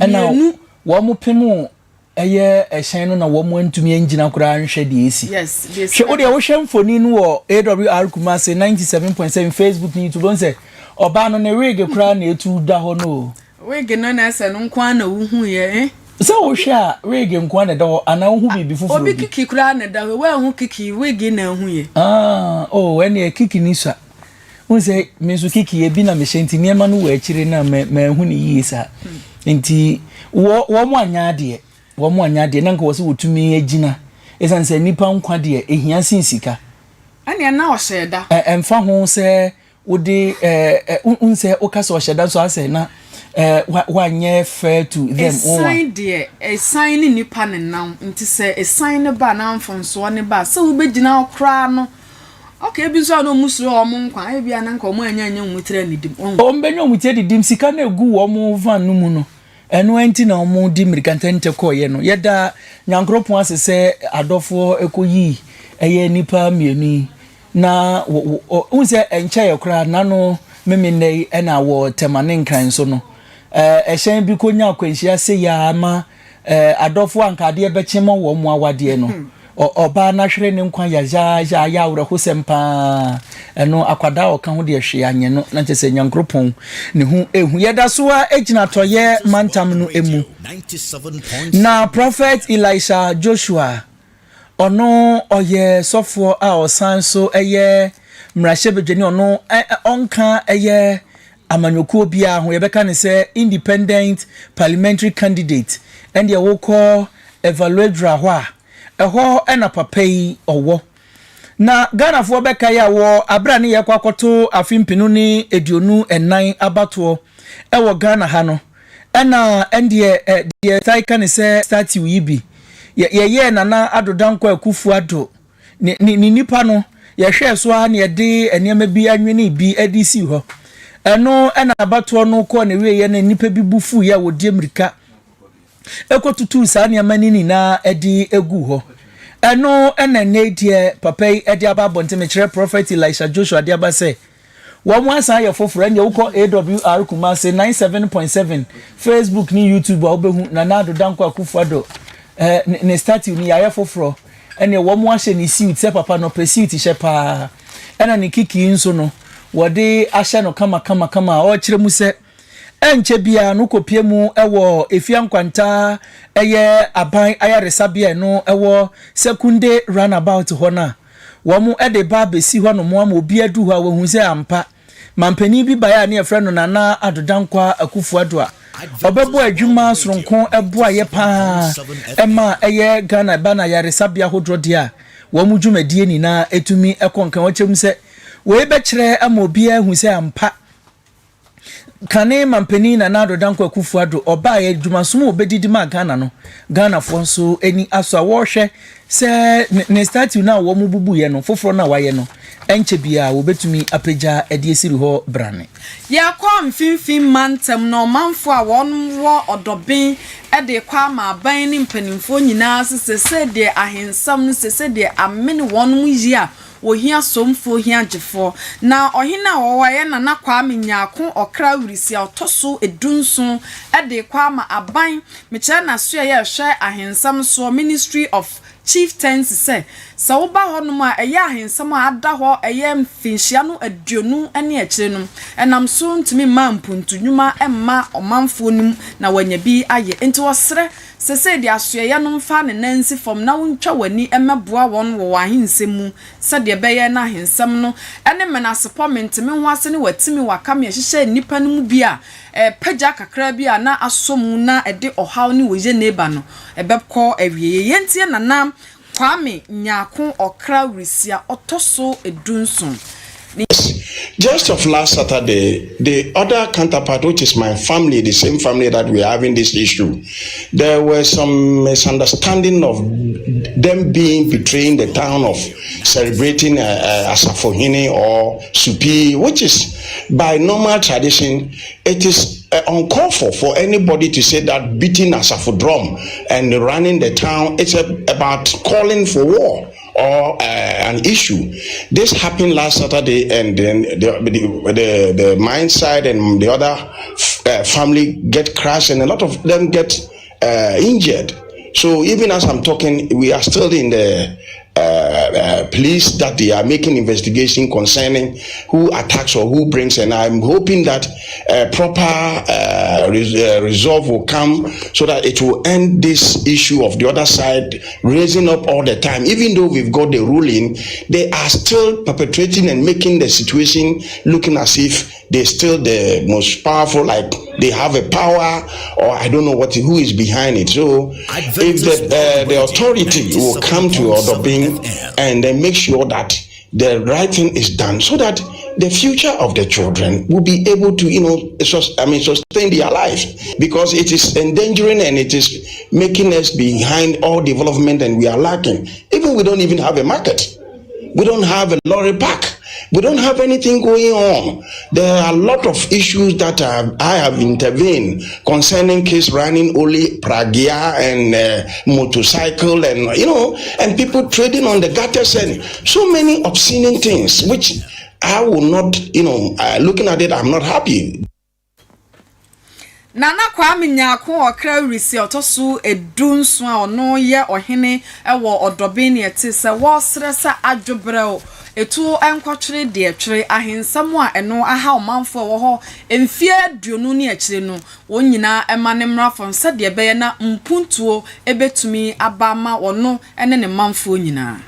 Speaker 1: na wo mo pemo eye ehyen no na wo mo antumi engina kura nhwe de esi
Speaker 2: yes
Speaker 1: hwe wo de wo hwe mfoni no wo Awr Kumasi 97.7 Facebook ni YouTube onse oba no ne wege kura na etu da ho no
Speaker 2: wege no na se no nkwa na wo hu ye
Speaker 1: so wo hwa wege nkwa na da ho ana wo hu bibi fufu
Speaker 2: obi kiki kura na da ho wa hu kiki wege na hu ye
Speaker 1: ene kiki ni swa unse mesu kiki ye bi na me hyenti niema no wo akire na me hu ni yi sa nti wo mo anya de nanka wo se wotumi agina esanse nipa nkwa de ehia sinsika
Speaker 2: ane na o sheda
Speaker 1: emfa ho se wode unse okasa o sheda so ase na wanye fair to them
Speaker 2: sign there a sign ni nipa ne nam nti se a sign ne ba na mfonso ne ba se wo begina okra no okay bi so no musuro o mo nkwa e bia nanka o mo anya mutire ni dim
Speaker 1: o mbenyo mutire didim sika na egu wo mo van no mu no eno enti na o mo di mirikantente koye no yeda nyankropon asese adofo ekoyi eye nipa mieni na unse enche yekra na no memene ena wo temane nkran so no ehyen bi konya akwanhia se ya ama adofo ankade be chemo wo mo awade no oba na hwere ne nkwa ya wura hosempa eno akwada o kan ho de hwe anye no na chese nyankropon ne hu ehu yeda so a ejina toye mantam no emu na prophet Elisha Joshua ono oye sofo a osan so eye mrahye ono onka eye amanyoku bia ho yebeka ne se independent parliamentary candidate and ye wo call evaluate ho a eho ena papai owo na Ghana fo beka ya wo abra ne ye kwakoto afimpinu ni eduonu enan abato ewo Ghana ha no ena endie die taika ne se start wi bi ye nana adodanko akufu ado ni nipa no ye hwe so ha ne ye de enema bi anwene bi adisi ho eno ena abato no ko ne we ye na nipa bi bufu ya wo die mrika ekotutu sa ne manini na edi egu ho eno ena nedie papai edi ababonte me kire prophet Elisha Joshua de abase wo mo asa ye foforo nya uko Awr Kumasi 97.7 Facebook ni YouTube obehu na nado danko akufuado ne statue ni ya foforo ene wo mo ahye ni suit se papa no pursuit shepa ena ni kiki nso no wode ahye no kama o kire mu se enche bia no kopie mu ewo efiankwanta eye aban ayaresabia no ewo secondary runabout ho na wo mu ede ba besi ho no mo am obi adu ho a wo hu se ampa mampani bi baya ne efre no nana adodankwa akufuado a obebo adwuma soronko ebo aye pa ema eye Ghana bana yaresabia hodro dia wo mu dwumadie ni na etumi ekonkan wo chem se we be kire ama obi ahu se ampa kane mampani na nado danko akufuado oba ye dwumasomo obedidi ma Ghana no Ghana fo nso eni aso a wo hwe se ne statue na wo mu bubu ye no foforo na waye no enche bia wo betumi apeja ede esiri ho brane
Speaker 2: ya kwa mfimfim mantem no manfo a won wo odobin ede kwa ma ban ni mpanimfo nyina sese de ahensam sese de amene won mu yi a ohia somfo hia gifo na ohina wowaye na kwa menyaako okra wurisi otoso edunso ede kwa ma aban meche na so ye hwe ahensam so Ministry of Chieftains say so ba honum a eye ahensam ada ho eye mfinhia no aduonu ene akire no enam so ntimi mampuntu nwuma emma omanfo nim na wanya bi aye enti wosre sese de asoye no mfa ne nansi fom na wontwa wani emeboa won wo ahensemu se de beye na ahensam no ene menasepament me ho ase ne watimi wakame hyehyɛ nipa no mu bi a pagya kakra bi a na asomu na ede ohaw ne woje neighbor no ebekɔ awie yentie nana Kwame Nyako okra wrisia otoso edunson.
Speaker 9: Just of last Saturday, the other counterpart, which is my family, the same family that we are having this issue, there were some misunderstanding of them betraying the town of celebrating Asafohene or Supi, which is by normal tradition, it is uncalled for anybody to say that beating Asafo drum and running the town, it's about calling for war or an issue. This happened last Saturday, and then the mine side and the other family get crashed, and a lot of them get injured. So even as I'm talking, we are still in the police that they are making investigation concerning who attacks or who brings, and I'm hoping that proper resolve will come so that it will end this issue of the other side raising up all the time. Even though we've got the ruling, they are still perpetrating and making the situation looking as if they're still the most powerful, like they have a power, or I don't know who is behind it. So if the authority will come to Odobing and then make sure that the right thing is done, so that the future of the children will be able to, sustain their lives, because it is endangering and it is making us behind all development, and we are lacking. Even we don't even have a market. We don't have a lorry park. We don't have anything going on. There are a lot of issues that I have intervened concerning case running only pragia and motorcycle and and people trading on the gutters and so many obscene things which I will not looking at it, I'm not happy.
Speaker 2: Nana Kwame Nyako okra risi otoso edunso a ono ye ohene ewo odobeni etise wo sresa adwobrɛw etu enkwotvere de etwere ahensam a eno aha omanfo wo ho emfie aduonu ne akire no wonyina emane mrafo nsa de beye na mpuntuo ebetumi abama wono ene ne manfo nyina.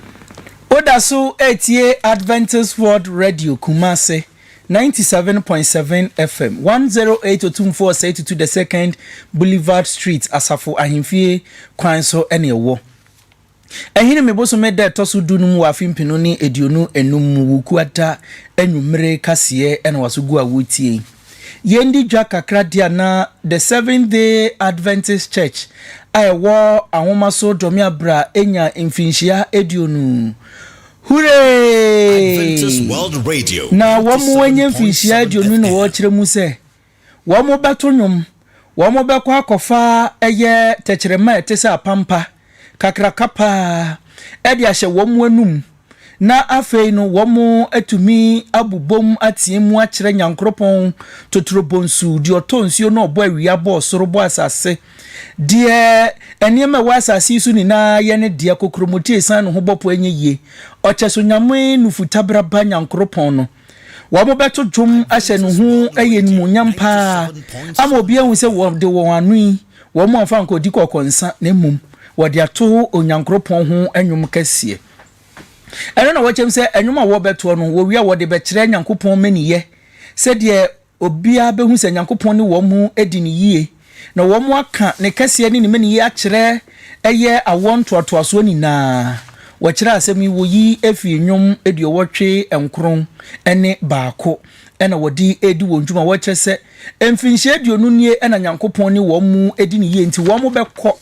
Speaker 1: Odaso etie Adventist World Radio Kumasi 97.7 FM 108 Otumfo Osei Tutu the second Blvd Street Asafo Ahimfie Kwanso ene wo. Ehine meboso meda toso dunum wa fimpino ni eduonu enum wukuata enumre kase ene wasogu awutie. Yendi dwa kakra dia na the Seventh Day Adventist Church ayewo ahomaso domia bra enya mfinhia eduonu. Hooray!
Speaker 4: Adventist World Radio.
Speaker 1: Na wamu wenye mfinhia eduonu no wo kire mu se. Wamu beto nwom. Wamu bekọ akofa eye tekyerema etese apampa. Kakra kapa edi ahye wamu anum. Na afei no womo atumi abubom atiemu akire nyankropon totrobonsu di otonsio no obo awia bo sorobo asase die eniema wasase su ni na ye ne die kokromotie san no hobopo enye ocheso nyame nufutabra ba nyankropon no womo beto dwom ahye no hu eyenimu nyampa ama obi ahu se wo de won anui womo afa nkodi kokonsa na mum wo de ato onyankropon ho anwum kase. Eno na wachem se enwuma wo beto no wo wi a wo de be kire nyankopon maniye se de obia behu se nyankopon ni wo mu edi ni yie na wo mu aka ne kase ni maniye a kire eye awon toatoaso ni na wo kire asemi wo yi efi nwum edi wotwe enkron ene baako ena wodi edi wonjuma wo kire se emfinhye edi onu nie ena nyankopon ni wo mu edi ni yie nti wo mu bekọ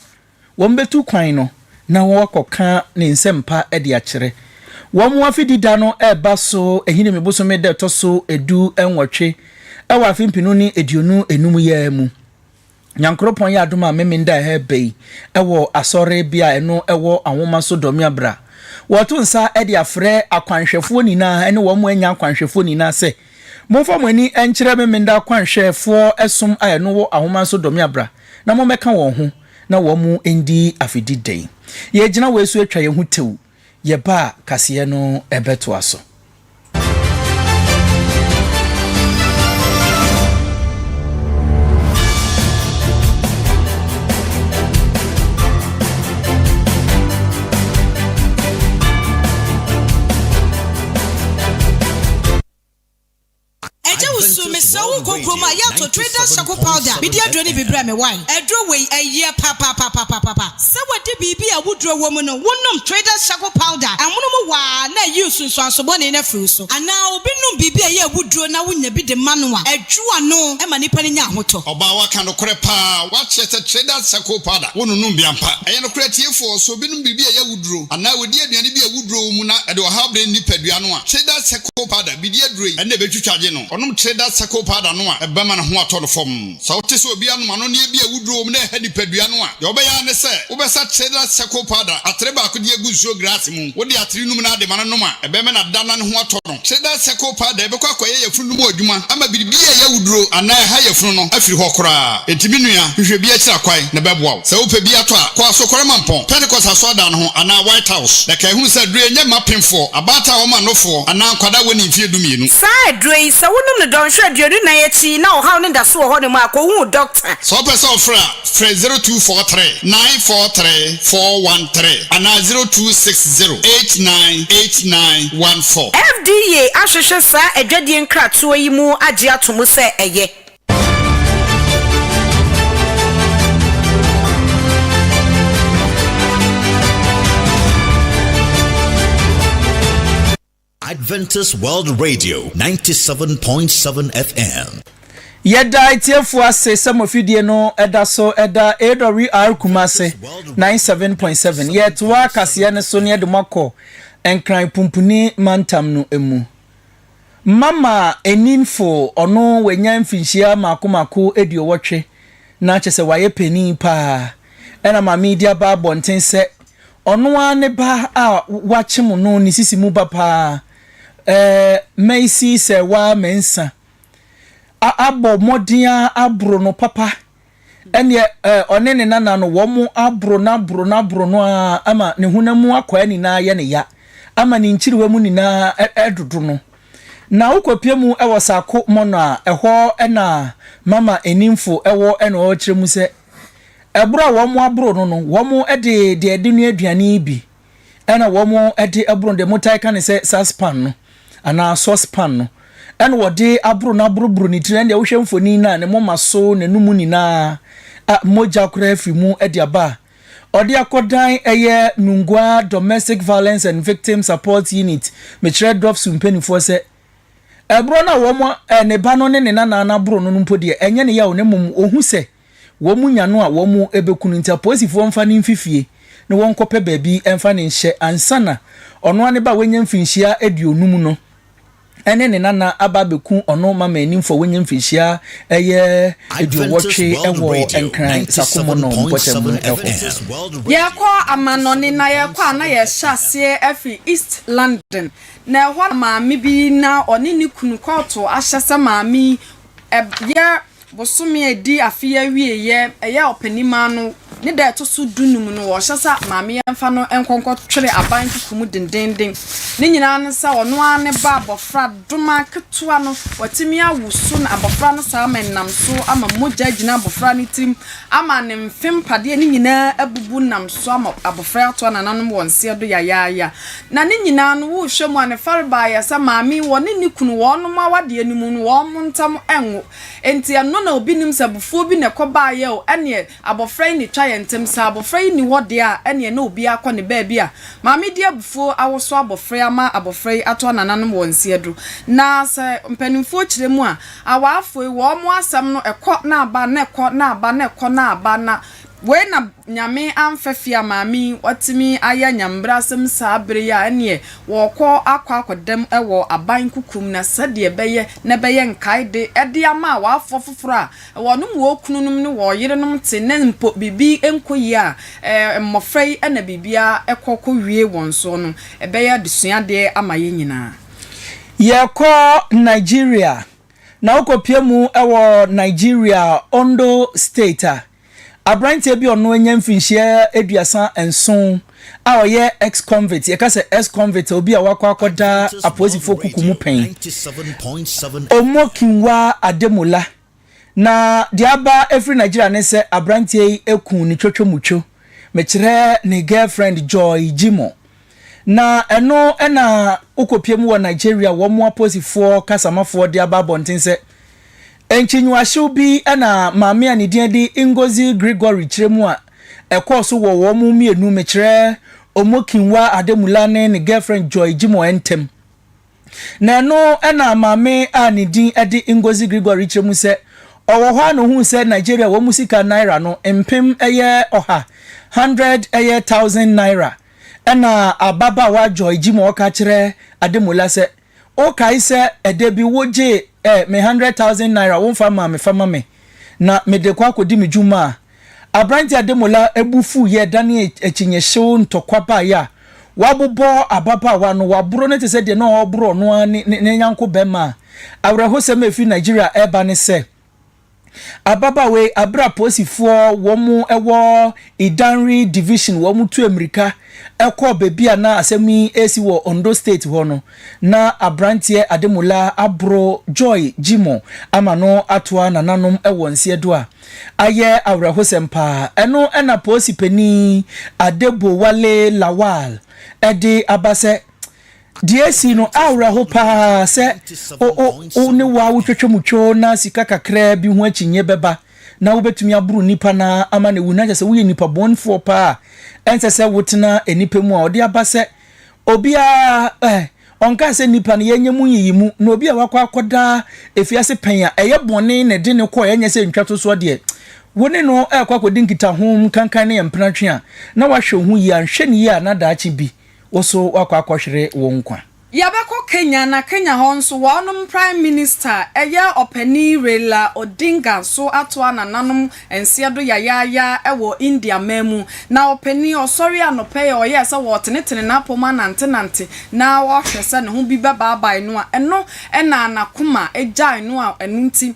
Speaker 1: wo mbetu kwan no na wo akọka ne nsempa edi a kire. Wamu afidi dano eba so ehine meboso mede toso edu enwotwe ewa afimpinu ni eduonu enum ya mu nyankropon ya adoma memenda hebei ewo asore bia eno ewo awoma so domia bra wotu nsa edi afre akwanhwefo ni na ene wamu anya akwanhwefo ni na se momfa mani enkyere memenda akwanhwefo esom ayeno wo awoma so domia bra na momeka wo ho na wamu endi afidi dei ye gina wesu atwa ye hu tewu yeba kasiye no ebeto aso.
Speaker 10: So Goma Yato Traders Shako Powder. Bidia Droni Bibra me wine. Edro way a year papa. So what did be a woodrow woman or one Traders Shako Powder? And one wa na use so one in a fruso. And now be no bibi a year woodrow now wouldn't be the manua. A true no and manipulating moto.
Speaker 8: Obawa can crepa watch a Traders Shako Powder. One numbiampa. I am creative for so be no bibi a year woodrow. And now we did be a woodrow muna and do have the nipeduanoa. Traders Shako Powder, bidia dre and the betu chargeno. On Traders Shako Powder no a bema na ho atɔ fam sa wote so obi anu ano ne bia wudro ne ha nipadua no a ye obeya ne se wobesa Traders Shako Powder atreba akodi agusuo grass mu wodi atri num na de ma no ma ebema na dana ne ho atɔ no Traders Shako Powder ebekɔ akoye yefunu mu adwuma ama biribia ye wudro ana ha yefunu no afiri hɔ kora etimi nua hwehwe bia kira kwai na beboa sa wopɛ bia to a kɔ asokore mampɔn Pentecost asoda no ho ana White House na kai hu sa dure nya mapemfo abata wo ma nofo ana kwada woni mfie dumienu
Speaker 10: sa dure sa wonum ne don hwɛ duadu na ye chi na o ha ne da so ho ne ma ko hu doctor
Speaker 8: so person fra 0243 943 413 and 0260898914
Speaker 10: FDA ahwehwe sa adwadie nkratoa yi mu agye atomo se eye
Speaker 4: Adventist World Radio 97.7 FM.
Speaker 1: Yeda itiefu ase samofidie no eda so eda Awr Kumasi 97.7 yetwa kase ne so ne de mako enkran pumpuni mantam no emu mama eninfo ono wenya mfinhia makomako edio wotwe na chese waye peni pa ena ma media ba bonten se ono ane ba a wachim no ni sisi mu ba pa meisi se wa mensa abo modia abro no papa ene one ne nana no wo mu abro no ama ne hunamu akwa ni na ye ne ya ama ne nchiriwe mu ni na edudu no na ukopie mu ewo sako mono a eho na mama enimfo ewo ena o kire mu se ebura wo mu abro no wo mu de nu aduane bi ena wo mu de abro de mutai kan se saspan no ana saucepan no ena wo de abro na brobro ni tire nde wo hwe mfoni na ne moma so ne numu ni na moja kura afi mu de aba odi akodan eye nungwa domestic violence and victim support unit me kire drop sumpenifo se ebro na wo mo ne ba no ne na bro no mpo de enye ne ya wo ne mum ohu se wo mu nya no a wo mu ebekunu nta posifo mfa ne mfifie ne won kope baabi emfa ne hye ansana ono ane ba wenya mfinhia aduonum no ene ne nana aba beku ono mama enimfo wenya mfinhia eye aduwotwe ewo enkran sakomo no mpotem
Speaker 2: yekọ amanoni na yekọ na ye hyase efi East London na ho maami bi na oni ni kunu kwoto ahyase maami ye bosumi edi afia wieye eye opanima no ne da to so dunum no wo hyasa maami emfa no enkonko twere aban kukumu dendenden ne nyina ne sa ono ane ba abofra doma ketua no watimi awusu na abofra no sa amennam so ama moja gina abofra ne tim ama ne mfem pade ne nyina abubu nam so ama abofra ato nananom wonse do ya na ne nyina no wo hwemu ane farba ya sa maami woni ne kunu wono ma wade animu no wo montam enwo enti ano na obi nim sabufuo bi ne koba ye o ene abofra ni twa yentem sa abofra ni wode a ene na obi akọ ne ba bia maami di abufuo awoso abofra ama abofra ato nananom wonse do na se mpanimfo kiremu a awafo wo mo asam no ekọ na aba na ekọ na aba na ekọ na aba na we na nyame amfafia maami watimi aya nyambra asem sabre ya ene wo kọ akwadem ewo aban kukum na sade beye na beye nkaide ede ama wafo foforo a wonum wo kununum ne wo yerenom te na mpo bibi enkoyi a mmofrai na bibia ekoko wie wonso no ebeye desuade ama ye nyina
Speaker 1: yekọ Nigeria na okopiemu ewo Nigeria Ondo State Abrante bi ono enya mfinhia eduasa enson a oye ex convict ye ka se ex convict obi a wakọ akoda aposifo kukumu pen omokinwa ademola na diaba every Nigeria ne se Abrante ekun ni twotwomucho mekire ne girlfriend Joy Jimo na eno na ukopiem wo Nigeria wo mo aposifo kasamafo diaba bonten se enchinwashu bi na maami ani di Ngozi Gregory kiremu a ekoso wo mu mienu mekire omokinwa ademula ne girlfriend Joy Jimo entem na no na maami ani di Ngozi Gregory kiremu se owo ho anu hu se Nigeria wo musika naira no empem eye oha 100 eye 1000 naira na ababa wa Joy Jimo ka kire ademula se o kai se edebi woje me 100,000 naira won fama me na me de kwa kodi me juma Abrante ademola ebufu ye dane echinyehyew ntokwa ba ya wabobo ababa wa no waburo ne tese de na oburo no ne nyanko bema awreho se me fi Nigeria eba ne se ababa we abra posifo womu ewo Idanri division womu tu America ekọ bebia na asemi esi wo Ondo State hono na Abrante ademola abro Joy Jimo amano atoa nananom ewo nse do a aye awreho sempa eno na posipeni Adebo Wale Lawal edi abase DSC no awreho pa se o ne wa wotwetwemucho na sika kakra bi ho achinye beba na wobetumi aburu nipa na ama ne wuna se wo nipa bonfo pa ense se wotena enipa mu a odi abase obia onka se nipa ne yenyemu yiyimu na obia wakọ akoda efiase pen a eye bone ne de ne ko yenye se ntwato so de woni no akodi nkita ho kankan ne empratwe a na wahwe hu yi anhwe ne yi a na daachi bi oso wakọ akohwere wo nkwa
Speaker 2: Yabako Kenya na Kenya honso wanum Prime Minister Eya Openi Raila Odinga so atwa na nanom ensiado yayaya ewo India memu na Openi osori anope oye se wo tenetene na poma nante na wo hwese ne ho bi baba eno a eno na anakoma eja eno a enunti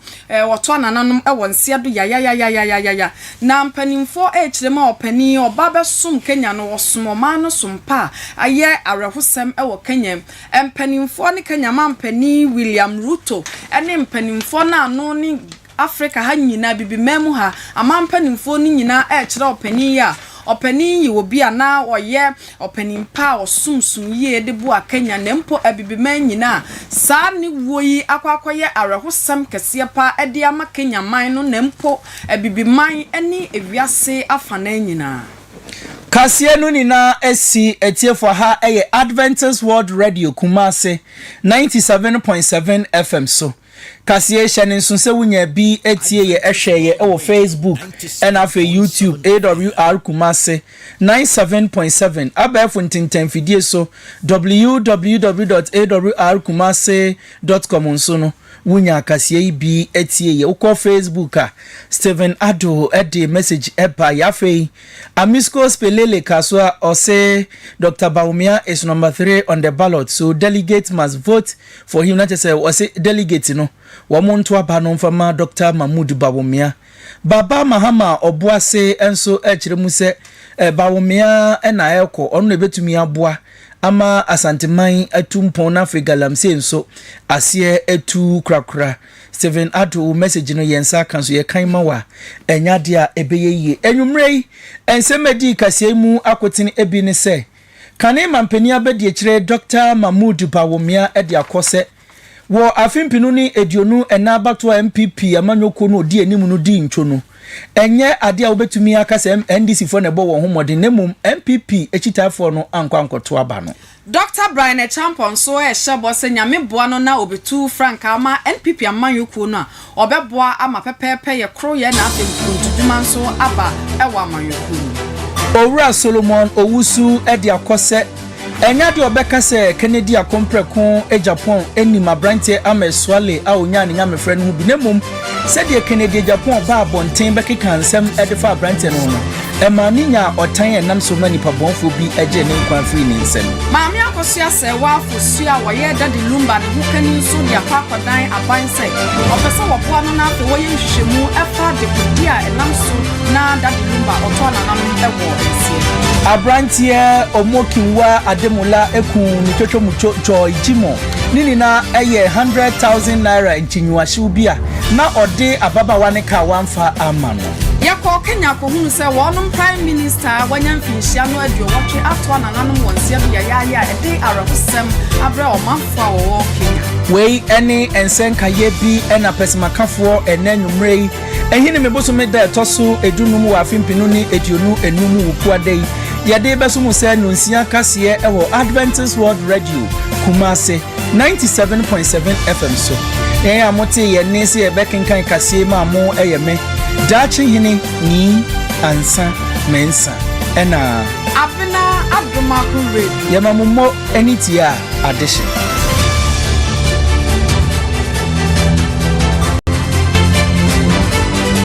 Speaker 2: wotwa na nanom ewo ensiado yayaya na mpanimfo echirema Openi oba besum Kenya no osomoma no sompa aye arehosem ewo Kenya mpanimfo ne Kenya mampani William Ruto ene mpanimfo na ano ni Africa ha nyina bibimemu ha amampanimfo ni nyina kire Openi ya Openi yi obi ana oye openimpa osumsum ye de bo Kenya nempo abibiman nyina saa ni woyi akwakoye arehosam kese pa ede ama Kenya man no nempo abibiman ene ewiase afana nyina
Speaker 1: Kasie no nina esi etiefo ha eye Adventist World Radio Kumasi 97.7 FM so Kasie hye nsunse wunya bi etie ye ehweye ewo Facebook and afa YouTube Awr Kumasi 97.7 abafo ntintan fidie so www.awrkumasi.com nso no wunya Kasie bi etie ye uko Facebook a Steven Ado edi message eba yafe Amisco Spelele Kaswa Osei Dr. Baumia is number 3 on the ballot so delegates must vote for him not say Osei delegate no wamuntu abano mfama Dr. Mahmoud Baumia Baba Mahama Obuase enso echiremu se Baumia ena eko onu ebetumi aboa ama asanteman atumpo na Galamsey enso asie etu krakra Steven Ado message no yensa kanso ye kan mawa enyade a ebeyeye enwumrei ensemedi Kasie mu akotini ebi ne se kane mampani abedi ekire Dr. Mahmoud Baumia edi akose wo afimpinu ni edionu enabato MPP amanyoko no di enimu no di ntwo no enye ade a obetumi akase NDC fo ne bo wo homode nemum MPP echitafo no ankwankoto aba no
Speaker 2: Dr. Brian Champon so shebo se nyame boa no na obetu frank ama NPP amanyoko no a obeboa ama pepepe ye kro ye na afempuduma so aba ewa amanyoko no
Speaker 1: Owura Solomon Owusu edi akose enyade obeka se Kennedy akompreko Japan eni mabrante ameswale a onya ne nyame frɛ no hu binemum se de Kennedy Japan ba bonten bekeka nsɛm edefa brante no no emani nya otan enam so mani pa bonfo bi eje ne nkwan free ni nsɛm
Speaker 2: maami akosua se wa fosua woye dadi lumba ne hukani so dia kwakodan abanse opese woboa no na afi woye nhwehwemu efa de kudia enam so na dadi lumba oto na nanom ewo ensie
Speaker 1: abrantie omokinwa ademula eku ni twetwo mucho joy jimo nini na eye 100,000 naira nchinyuahye ubia na ode ababawa ne ka wanfa amano
Speaker 2: Yako Kenya ko hunu se wonum Prime Minister wanyamfinhia no adio wotwe atwa na nanom wonsia do yaya ede arahosem abre omanfo a wo Kenya
Speaker 1: wei ene ensenka ye bi ena pesimakafoɔ enanwumrei ehini meboso me da etoso edunum wa afimpinu ni edionu enum wupuadei yade beso mu se nunsia Kasie ewo Adventist World Radio Kumasi 97.7 FM so amote ye nese ye bekenkan Kasie ma mo eyeme dachi hini ni ansa mensa ena
Speaker 2: apena abdumaku radio
Speaker 1: yamamumo enitia addition